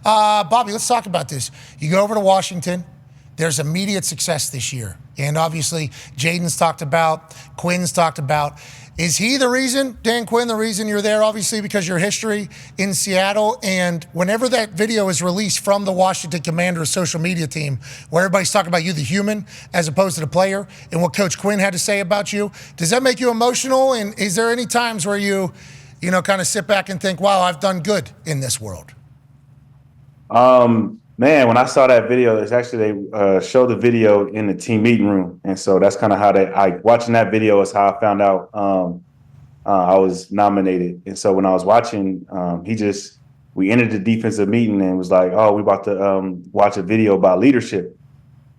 Bobby, let's talk about this. You go over to Washington. There's immediate success this year. And obviously, Jayden's talked about, Quinn's talked about. Is he the reason, Dan Quinn, the reason you're there? Obviously, because your history in Seattle. And whenever that video is released from the Washington Commanders social media team, where everybody's talking about you, the human, as opposed to the player, and what Coach Quinn had to say about you, does that make you emotional? And is there any times where you kind of sit back and think, wow, I've done good in this world? Man, when I saw that video, it's actually they showed the video in the team meeting room, and so that's kind of how watching that video is how I found out I was nominated. And so when I was watching, we entered the defensive meeting and was like, "Oh, we about to watch a video about leadership."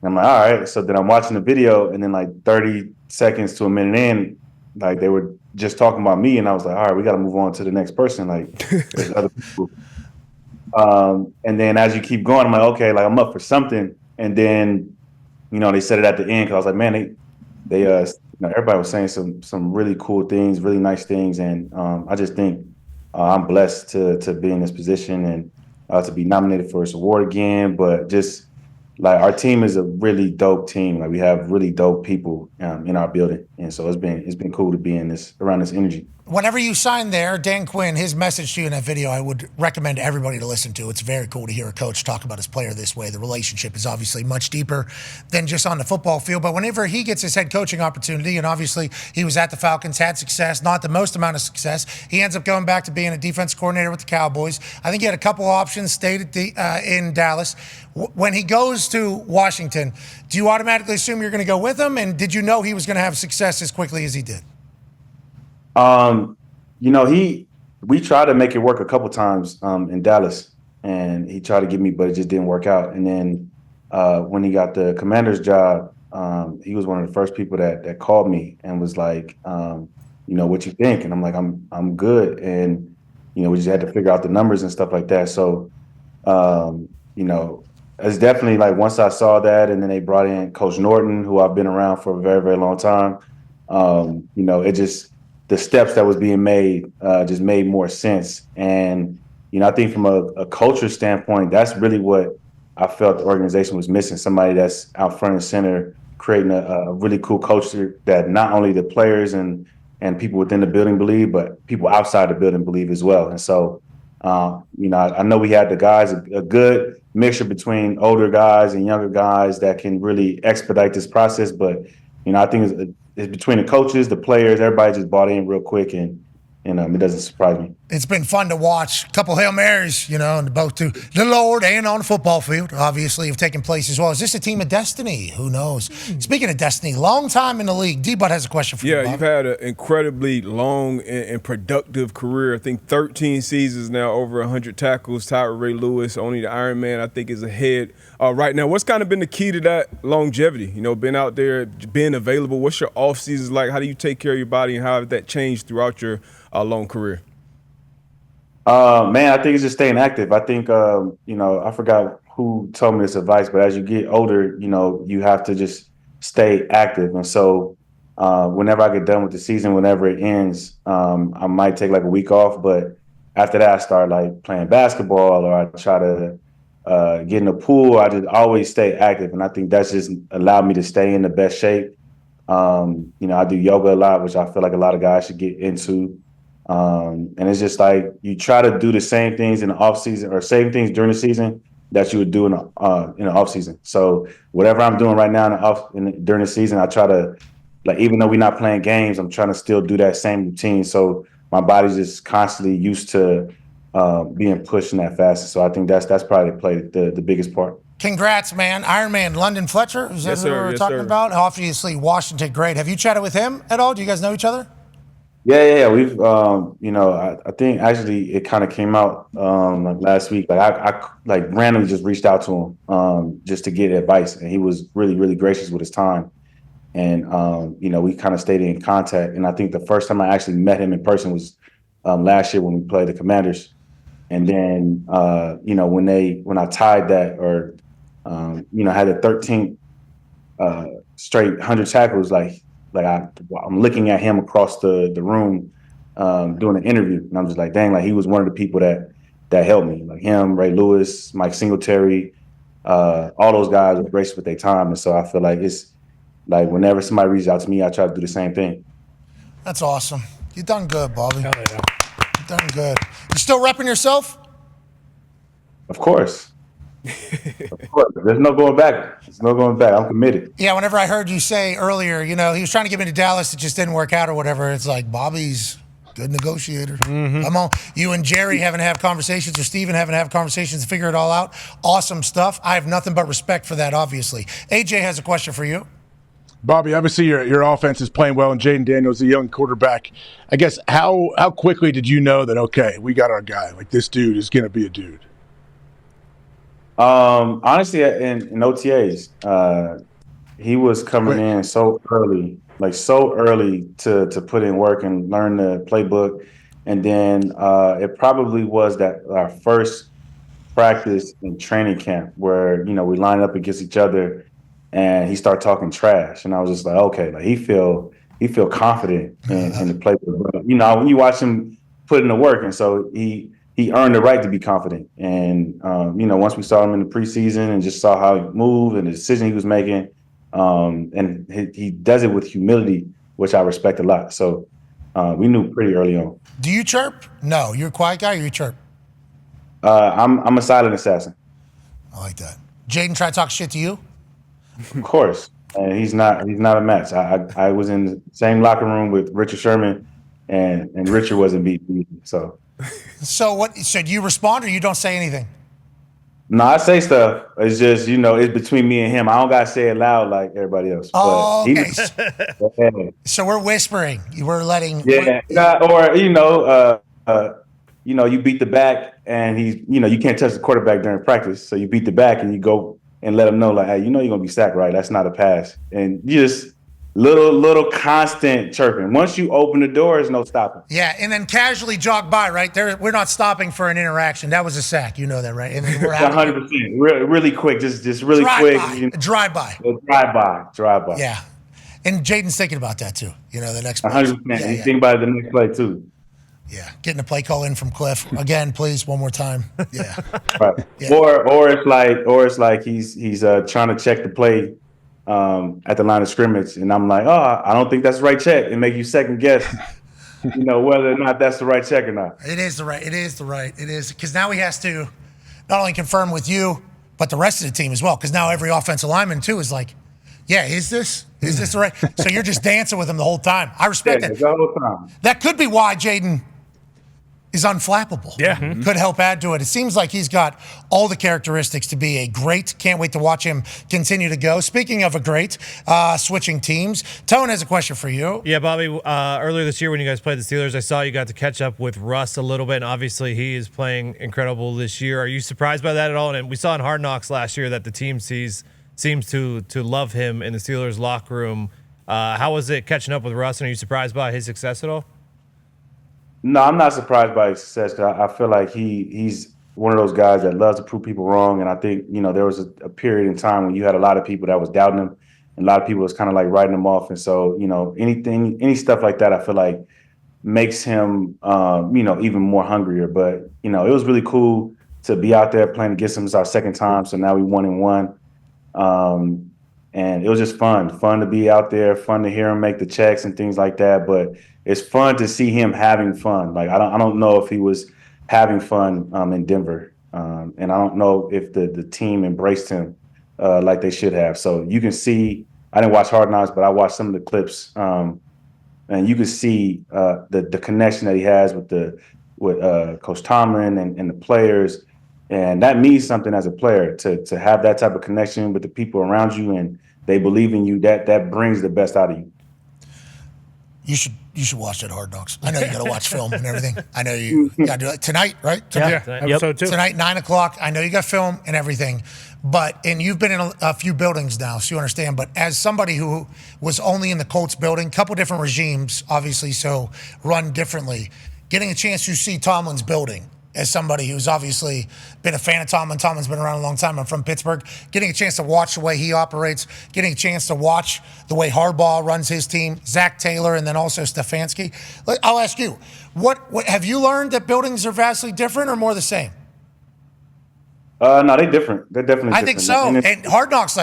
And I'm like, "All right." So then I'm watching the video, and then like 30 seconds to a minute in, like they were just talking about me, and I was like, "All right, we got to move on to the next person." Like there's other people. And then as you keep going, I'm like, okay, like I'm up for something. And then, they said it at the end because I was like, man, everybody was saying some really cool things, really nice things. And I just think I'm blessed to be in this position and to be nominated for this award again. But just like our team is a really dope team. Like we have really dope people in our building. And so it's been cool to be around this energy. Whenever you sign there, Dan Quinn, his message to you in that video, I would recommend everybody to listen to. It's very cool to hear a coach talk about his player this way. The relationship is obviously much deeper than just on the football field. But whenever he gets his head coaching opportunity, and obviously he was at the Falcons, had success, not the most amount of success. He ends up going back to being a defense coordinator with the Cowboys. I think he had a couple options, stayed in Dallas. When he goes to Washington, do you automatically assume you're going to go with him? And did you know he was going to have success as quickly as he did? We tried to make it work a couple times in Dallas, and he tried to get me, but it just didn't work out. And then when he got the Commander's job, he was one of the first people that called me and was like, what you think? And I'm like, I'm good. And we just had to figure out the numbers and stuff like that. So it's definitely like once I saw that, and then they brought in Coach Norton, who I've been around for a very, very long time. The steps that was being made just made more sense. And, I think from a culture standpoint, that's really what I felt the organization was missing. Somebody that's out front and center, creating a really cool culture that not only the players and people within the building believe, but people outside the building believe as well. And so, I know we had the guys, a good mixture between older guys and younger guys that can really expedite this process. But, I think it's between the coaches, the players, everybody just bought in real quick, and it doesn't surprise me. It's been fun to watch. A couple Hail Marys, and both to the Lord and on the football field, obviously, have taken place as well. Is this a team of destiny? Who knows? Speaking of destiny, long time in the league. D-Bud has a question for you, Bob. Yeah, you've had an incredibly long and productive career. I think 13 seasons now, over 100 tackles, tied with Ray Lewis. Only the Iron Man, I think, is ahead right now. What's kind of been the key to that longevity? Being out there, being available. What's your off seasons like? How do you take care of your body, and how has that changed throughout your long career? Man, I think it's just staying active. I think, I forgot who told me this advice, but as you get older, you have to just stay active. And so whenever I get done with the season, whenever it ends, I might take like a week off. But after that, I start like playing basketball, or I try to get in the pool. I just always stay active. And I think that's just allowed me to stay in the best shape. I do yoga a lot, which I feel like a lot of guys should get into. And it's just like you try to do the same things in the off season, or same things during the season that you would do in the off season. So whatever I'm doing right now during the season, I try to, like, even though we're not playing games, I'm trying to still do that same routine. So my body's just constantly used to being pushed in that fast. So I think that's probably played the biggest part. Congrats, man. Iron Man, London Fletcher, is that who we're talking about? Obviously, Washington, great. Have you chatted with him at all? Do you guys know each other? Yeah. We've, I think actually it kind of came out like last week. Like I randomly just reached out to him just to get advice, and he was really, really gracious with his time. And we kind of stayed in contact. And I think the first time I actually met him in person was last year when we played the Commanders. And then when I tied that, or had the 13th straight 100 tackles, I'm looking at him across the room doing an interview, and I'm just like, dang, like he was one of the people that that helped me, like him, Ray Lewis, Mike Singletary, all those guys were gracious with their time. And so I feel like it's like whenever somebody reaches out to me, I try to do the same thing. That's awesome. You done good, Bobby. Hell yeah. You done good. You still repping yourself? Of course. Of course. There's no going back. There's no going back. I'm committed. Yeah, whenever I heard you say earlier, he was trying to get me to Dallas, it just didn't work out or whatever. It's like Bobby's good negotiator. Come on. You and Jerry having to have conversations, or Steven having to have conversations to figure it all out. Awesome stuff. I have nothing but respect for that, obviously. AJ has a question for you. Bobby, obviously your offense is playing well, and Jayden Daniels, a young quarterback. I guess how quickly did you know that, okay, we got our guy, like this dude is going to be a dude? Honestly, in OTAs, he was coming in so early to put in work and learn the playbook. And then it probably was that our first practice in training camp where, we lined up against each other and he started talking trash. And I was just like, okay, like he feel confident in the playbook. But, when you watch him put in the work, and so he earned the right to be confident. And, once we saw him in the preseason and just saw how he moved and the decision he was making, and he does it with humility, which I respect a lot. So we knew pretty early on. Do you chirp? No. You're a quiet guy or you chirp? I'm a silent assassin. I like that. Jayden try to talk shit to you? Of course. And he's not a match. I was in the same locker room with Richard Sherman, and Richard wasn't beating me. So what? So do you respond or you don't say anything? No, I say stuff. It's just, it's between me and him. I don't got to say it loud like everybody else. Oh, but okay. So we're whispering. We're letting. Yeah. Or, you beat the back and you can't touch the quarterback during practice. So you beat the back and you go and let him know, like, hey, you're going to be sacked, right? That's not a pass. And you just little constant chirping. Once you open the door, there's no stopping. Yeah, and then casually jog by, right? We're not stopping for an interaction. That was a sack. You know that, right? And then we're 100%. Really quick. Just really quick. Drive by. Drive by. Yeah. And Jayden's thinking about that, too. The next play. 100%. Yeah. You think about it the next play, too. Yeah, getting a play call in from Cliff again, please, one more time. Yeah, right. Yeah. Or it's like he's trying to check the play at the line of scrimmage, and I'm like, oh, I don't think that's the right check, and make you second guess, whether or not that's the right check or not. It is because now he has to not only confirm with you, but the rest of the team as well. Because now every offensive lineman too is like, yeah, is this the right? So you're just dancing with him the whole time. I respect that. The whole time. That could be why Jayden is unflappable. Yeah. Could help add to it. It seems like he's got all the characteristics to be a great. Can't wait to watch him continue to go. Speaking of a great, switching teams, Tone has a question for you. Yeah, Bobby, earlier this year when you guys played the Steelers, I saw you got to catch up with Russ a little bit, and obviously he is playing incredible this year. Are you surprised by that at all? And we saw in Hard Knocks last year that the team seems to love him in the Steelers locker room. How was it catching up with Russ, and are you surprised by his success at all? No, I'm not surprised by his success because I feel like he's one of those guys that loves to prove people wrong. And I think, there was a period in time when you had a lot of people that was doubting him, and a lot of people was kind of like writing him off. And so, any stuff like that, I feel like makes him, even more hungrier. But, it was really cool to be out there playing against him. It's our second time. So now we 1-1. And it was just fun to be out there, fun to hear him make the checks and things like that. But it's fun to see him having fun. Like, I don't know if he was having fun in Denver. And I don't know if the team embraced him like they should have. So you can see, I didn't watch Hard Knocks, but I watched some of the clips. And you can see the connection that he has with Coach Tomlin and the players. And that means something as a player to have that type of connection with the people around you, and they believe in you. That brings the best out of you. You should watch that Hard Knocks. I know you got to watch film and everything. I know you got to do it tonight, right? Yeah, episode 2. Tonight, 9:00. I know you got film and everything, and you've been in a few buildings now, so you understand. But as somebody who was only in the Colts building, couple different regimes, obviously, so run differently, getting a chance to see Tomlin's building. As somebody who's obviously been a fan of Tomlin, Tomlin's been around a long time. I'm from Pittsburgh. Getting a chance to watch the way he operates, getting a chance to watch the way Harbaugh runs his team, Zach Taylor, and then also Stefanski. I'll ask you, what have you learned that buildings are vastly different or more the same? No, they're different. They're definitely I different. think so. it's- And Hard Knocks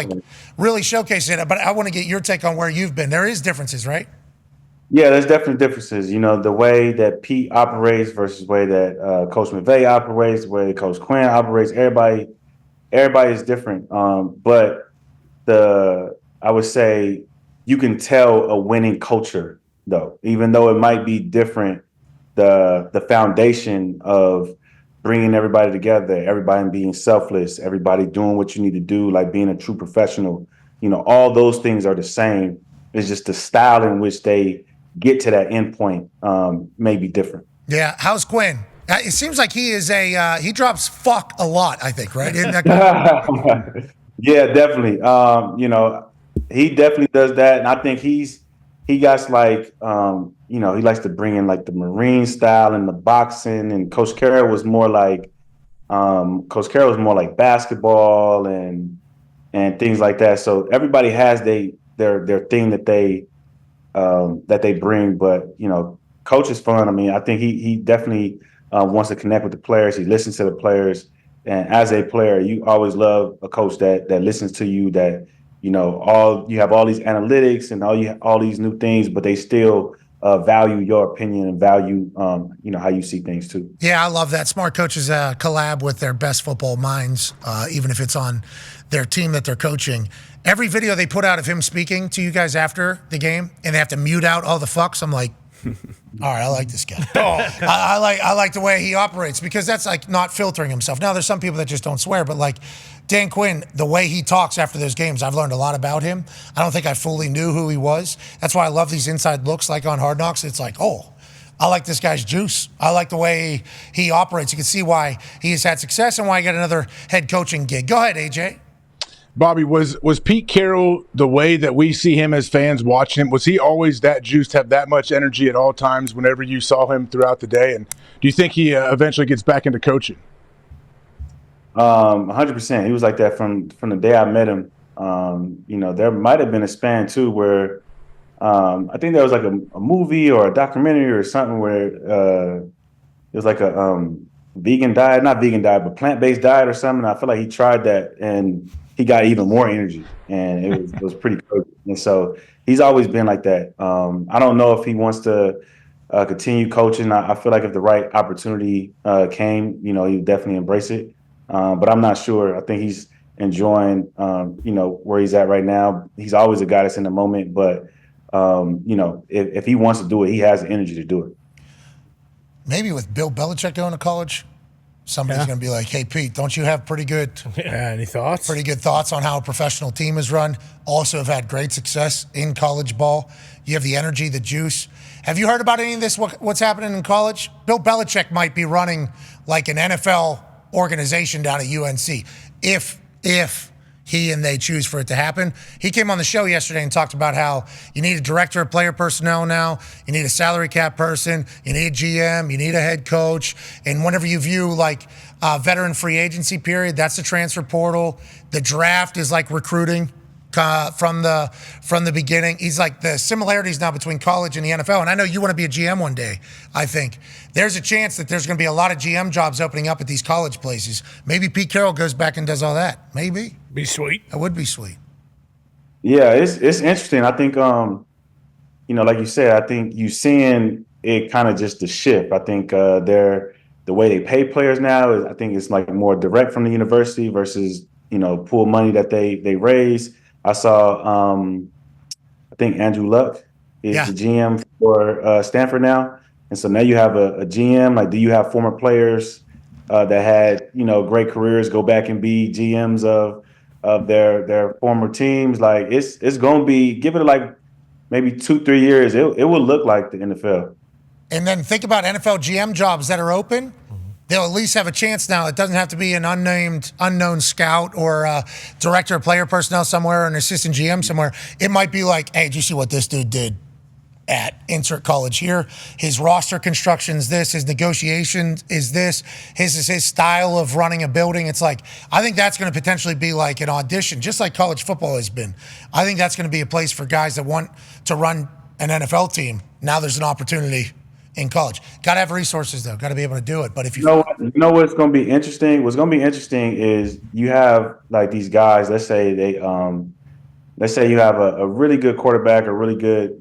really showcases it. But I want to get your take on where you've been. There is differences, right? Yeah, there's definitely differences. The way that Pete operates versus the way that Coach McVay operates, the way that Coach Quinn operates. Everybody is different. But I would say you can tell a winning culture, though, even though it might be different. The foundation of bringing everybody together, everybody being selfless, everybody doing what you need to do, like being a true professional. All those things are the same. It's just the style in which they get to that end point may be different. Yeah. How's Quinn? It seems like he is he drops fuck a lot, I think, right? Isn't that Yeah, definitely. He definitely does that, and I think he got like he likes to bring in like the Marine style and the boxing. And Coach Carroll was more like basketball and things like that. So everybody has their thing that they bring. But Coach is fun. I mean, I think he definitely wants to connect with the players. He listens to the players, and as a player, you always love a coach that listens to you. That you have all these analytics and all these new things, but they still value your opinion and value how you see things too. Yeah, I love that. Smart coaches collab with their best football minds, even if it's on their team that they're coaching. Every video they put out of him speaking to you guys after the game, and they have to mute out all the fucks. I'm like, all right, I like this guy. I like the way he operates, because that's like not filtering himself. Now, there's some people that just don't swear, but like Dan Quinn, the way he talks after those games, I've learned a lot about him. I don't think I fully knew who he was. That's why I love these inside looks like on Hard Knocks. It's like, oh, I like this guy's juice. I like the way he operates. You can see why he has had success and why he got another head coaching gig. Go ahead, AJ. Bobby, was Pete Carroll the way that we see him as fans watching him? Was he always that juiced, have that much energy at all times whenever you saw him throughout the day? And do you think he eventually gets back into coaching? 100%. He was like that from the day I met him. There might have been a span too where I think there was like a movie or a documentary or something where it was like a vegan diet, not vegan diet, but plant-based diet or something. I feel like he tried that and he got even more energy, and it was pretty crazy. And so he's always been like that. I don't know if he wants to continue coaching. I feel like if the right opportunity came, he would definitely embrace it. But I'm not sure. I think he's enjoying, where he's at right now. He's always a guy that's in the moment, but if he wants to do it, he has the energy to do it. Maybe with Bill Belichick going to college, somebody's going to be like, hey, Pete, don't you have pretty good thoughts on how a professional team is run? Also have had great success in college ball. You have the energy, the juice. Have you heard about any of this, what's happening in college? Bill Belichick might be running like an NFL organization down at UNC if he and they choose for it to happen. He came on the show yesterday and talked about how you need a director of player personnel now, you need a salary cap person, you need a GM, you need a head coach, and whenever you view like veteran free agency period, that's the transfer portal. The draft is like recruiting from the beginning. He's like the similarities now between college and the NFL. And I know you want to be a GM one day. I think there's a chance that there's going to be a lot of GM jobs opening up at these college places. Maybe Pete Carroll goes back and does all that. Maybe. Be sweet. That would be sweet. Yeah, it's interesting. I think like you said, I think you seeing it kind of just the shift. I think the way they pay players now I think it's like more direct from the university versus pool money that they raise. I saw, I think Andrew Luck is the GM for Stanford now. And so now you have a GM. Like, do you have former players that had, great careers go back and be GMs of their former teams? Like, it's going to be, give it like maybe 2-3 years, it will look like the NFL. And then think about NFL GM jobs that are open. They'll at least have a chance now. It doesn't have to be an unknown scout or a director of player personnel somewhere or an assistant GM somewhere. It might be like, hey, did you see what this dude did at insert college here? His roster construction is this. His negotiation is this. His style of running a building. It's like, I think that's going to potentially be like an audition, just like college football has been. I think that's going to be a place for guys that want to run an NFL team. Now there's an opportunity in college. Got to have resources, though. Got to be able to do it. But if You know what's going to be interesting? What's going to be interesting is you have like these guys. Let's say you have a really good quarterback, a really good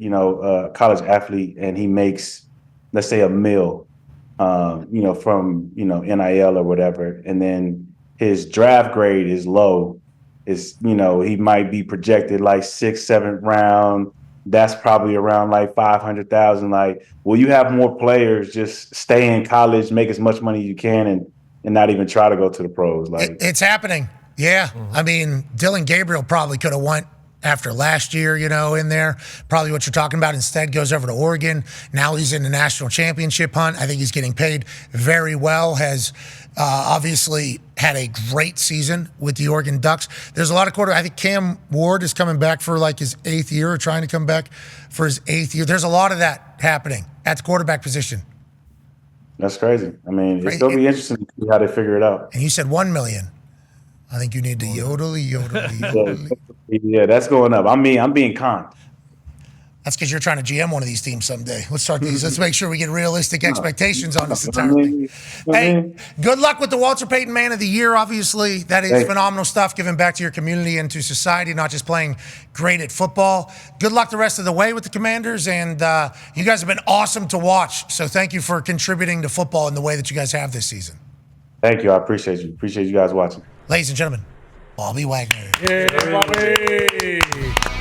college athlete, and he makes, let's say, $1 million, from NIL or whatever, and then his draft grade is low. He might be projected like 6th, 7th round. That's probably around like 500,000. Like, will you have more players just stay in college, make as much money as you can, and not even try to go to the pros? Like, it's happening. Yeah. I mean, Dylan Gabriel probably could have went after last year, in there. Probably what you're talking about. Instead goes over to Oregon. Now he's in the national championship hunt. I think he's getting paid very well. Has obviously had a great season with the Oregon Ducks. There's a lot of quarterbacks. I think Cam Ward is coming back for like his 8th year, or trying to come back for his 8th year. There's a lot of that happening at the quarterback position. That's crazy. I mean, it's going to be interesting to see how they figure it out. And you said 1 million. I think you need to yodel. Yeah, that's going up. I'm being conned. That's because you're trying to GM one of these teams someday. Let's start these. Let's make sure we get realistic expectations on this entire thing. Hey, good luck with the Walter Payton Man of the Year, obviously. That is phenomenal stuff, giving back to your community and to society, not just playing great at football. Good luck the rest of the way with the Commanders, and you guys have been awesome to watch. So thank you for contributing to football in the way that you guys have this season. Thank you. I appreciate you. Appreciate you guys watching. Ladies and gentlemen, Bobby Wagner. Yeah, Bobby.